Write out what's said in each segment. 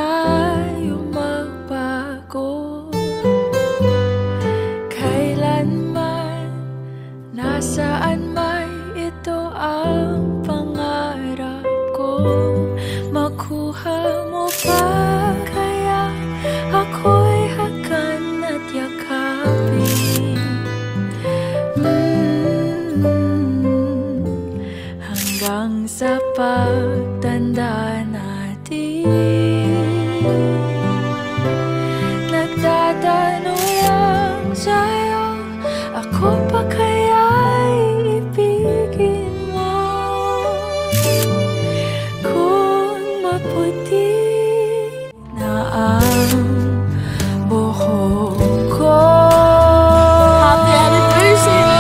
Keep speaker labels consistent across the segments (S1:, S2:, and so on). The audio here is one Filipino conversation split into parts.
S1: tayo magbago. Kailanman, nasaan may ito ang pangarap ko. Makuha mo ba kaya ako'y hakan at yakapin? Hanggang sa pagtanda natin, nagtatanong lang sa'yo, ako pa kaya'y ibigin mo? Kung maputi na ang buhok ko,
S2: Happy anniversary!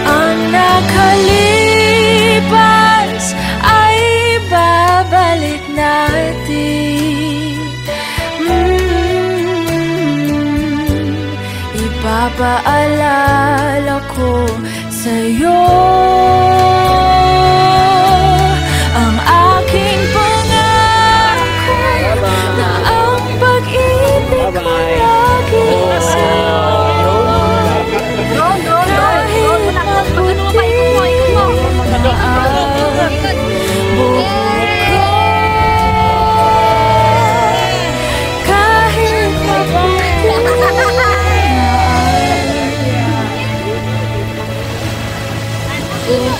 S1: ang nakalipas ay babalik natin. Ipapaalala ko sa'yo ang aking pangako na ang pag-ibig ko lagi sa'yo. Kahit maputi na ang buhok ko, kahit maputi na ang buhok